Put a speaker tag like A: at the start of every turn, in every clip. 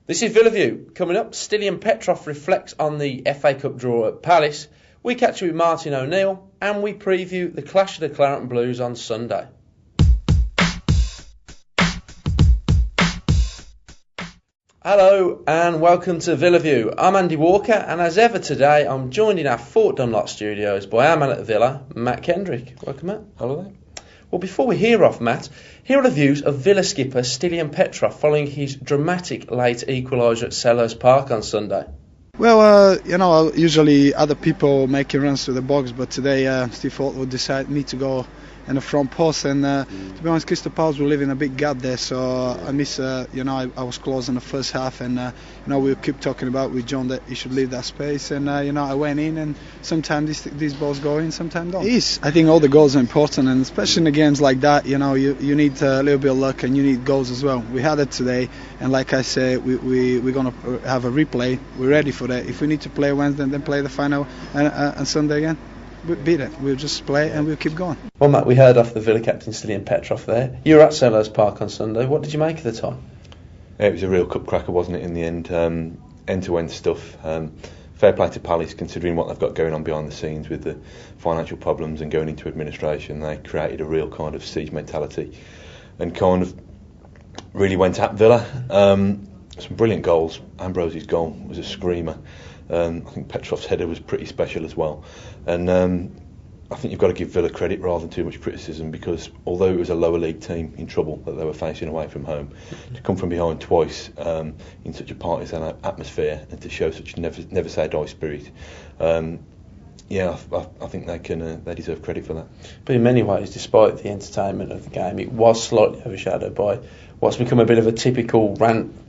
A: This is Villa View. Coming up, Stilian Petrov reflects on the FA Cup draw at Palace. We catch up with Martin O'Neill and we preview the clash of the Claret and Blues on Sunday. Hello and welcome to Villa View. I'm Andy Walker, and as ever today I'm joined in our Fort Dunlop studios by our man at the Villa, Matt Kendrick. Welcome, Matt.
B: Hello there.
A: Well, before we hear off Matt, here are the views of Villa skipper Stilian Petrov following his dramatic late equaliser at Selhurst Park on Sunday.
C: Well, usually other people making runs to the box, but today Steve Holt would decide me to go in the front post, and to be honest, Crystal Palace were leaving a big gap there, so I miss, I was close in the first half, and we keep talking about with John that he should leave that space, and I went in, and sometimes these balls go in, sometimes don't. I think all the goals are important, and especially in the games like that, you need a little bit of luck, and you need goals as well. We had it today, and like I say, we're going to have a replay. We're ready for that. If we need to play Wednesday and then play the final and Sunday again, we beat it. We'll just play and we'll keep going.
A: Well, Matt, we heard off the Villa captain Stilian Petrov there. You were at Selhurst Park on Sunday. What did you make of the time?
B: It was a real cup cracker, wasn't it, in the end? End-to-end stuff. Fair play to Palace, considering what they've got going on behind the scenes with the financial problems and going into administration. They created a real kind of siege mentality and kind of really went at Villa. Some brilliant goals. Ambrose's goal was a screamer. I think Petrov's header was pretty special as well, and I think you've got to give Villa credit rather than too much criticism, because although it was a lower league team in trouble that they were facing away from home, to come from behind twice in such a partisan atmosphere and to show such never say die spirit, I think they deserve credit for that.
A: But in many ways, despite the entertainment of the game, it was slightly overshadowed by what's become a bit of a typical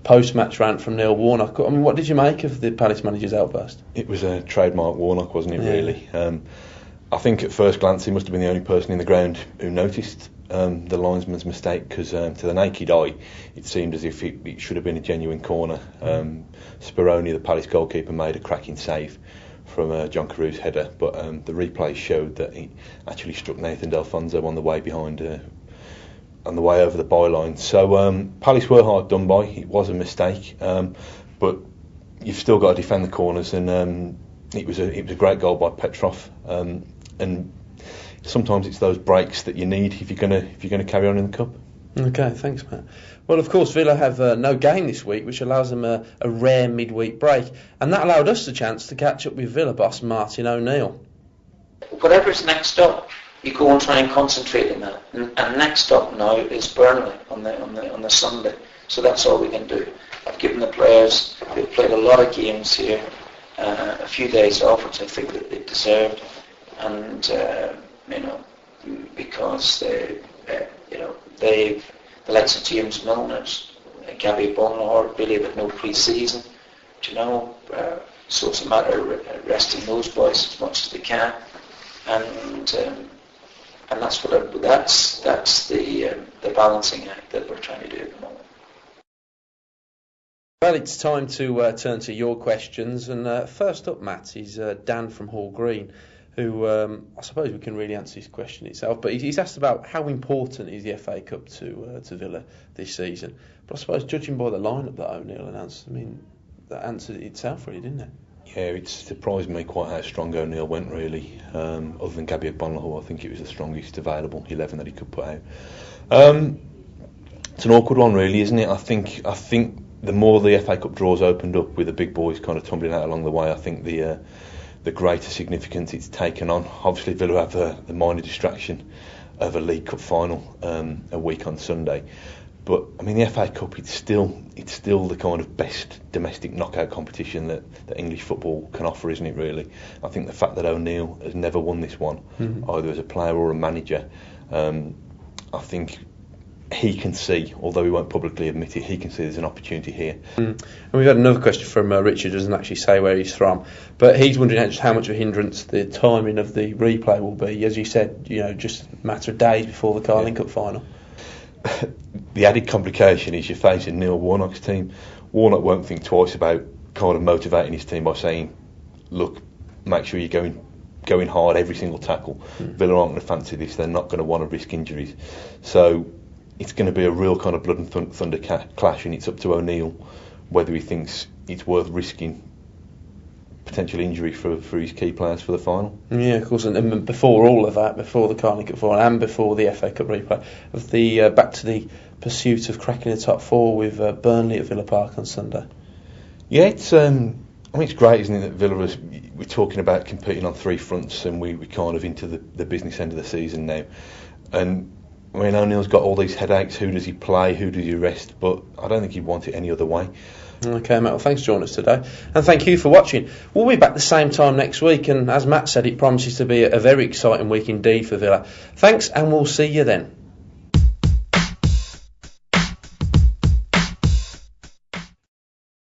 A: post-match rant from Neil Warnock. I mean, what did you make of the Palace manager's outburst?
B: It was a trademark Warnock, wasn't it, really? I think at first glance he must have been the only person in the ground who noticed the linesman's mistake, because to the naked eye it seemed as if it should have been a genuine corner. Speroni, the Palace goalkeeper, made a cracking save from John Carew's header, but the replay showed that he actually struck Nathan Delfonso on the way behind, on the way over the byline. So Palace were hard done by. It was a mistake, but you've still got to defend the corners, and it was a great goal by Petrov. And sometimes it's those breaks that you need if you're gonna carry on in the cup.
A: Okay, thanks, Matt. Well, of course, Villa have no game this week, which allows them a rare midweek break, and that allowed us the chance to catch up with Villa boss Martin O'Neill.
D: Whatever's next up, you go and try and concentrate on that. And next up now is Burnley on the Sunday. So that's all we can do. I've given the players, they've played a lot of games here, a few days off, which I think that they deserved, and because they've the likes of James Milner's, Gabby Bonlord, really with no pre-season, so it's a matter of resting those boys as much as they can, and that's the balancing act that we're trying to do at the moment.
A: Well, it's time to turn to your questions, and first up, Matt, is Dan from Hall Green, who I suppose we can really answer his question itself, but he's asked about how important is the FA Cup to Villa this season. But I suppose, judging by the lineup that O'Neill announced, that answered it itself, really, didn't it?
B: Yeah, it surprised me quite how strong O'Neill went, really. Other than Gabby Bonlord, I think it was the strongest available 11 that he could put out. It's an awkward one, really, isn't it? I think the more the FA Cup draws opened up with the big boys kind of tumbling out along the way, I think the greater significance it's taken on. Obviously, Villa have the minor distraction of a League Cup final a week on Sunday. But the FA Cup, it's still the kind of best domestic knockout competition that English football can offer, isn't it? Really, I think the fact that O'Neill has never won this one, either as a player or a manager, I think he can see, although he won't publicly admit it, he can see there's an opportunity here.
A: And we've had another question from Richard, doesn't actually say where he's from, but he's wondering just how much of a hindrance the timing of the replay will be. As you said, just a matter of days before the Carling Cup final.
B: The added complication is you're facing Neil Warnock's team. Warnock won't think twice about kind of motivating his team by saying, look, make sure you're going hard every single tackle. Villa aren't going to fancy this. They're not going to want to risk injuries. So it's going to be a real kind of blood and thunder clash, and it's up to O'Neill whether he thinks it's worth risking potential injury for his key players for the final.
A: Yeah, of course, and before all of that, before the Carling Cup final and before the FA Cup replay, of the back to the pursuit of cracking the top four with Burnley at Villa Park on Sunday.
B: Yeah, it's great, isn't it, that Villa we're talking about competing on three fronts, and we're kind of into the business end of the season now. And I mean, O'Neill's got all these headaches. Who does he play? Who does he rest? But I don't think he'd want it any other way.
A: Okay, Matt, well, thanks for joining us today, and thank you for watching. We'll be back the same time next week, and as Matt said, it promises to be a very exciting week indeed for Villa. Thanks, and we'll see you then.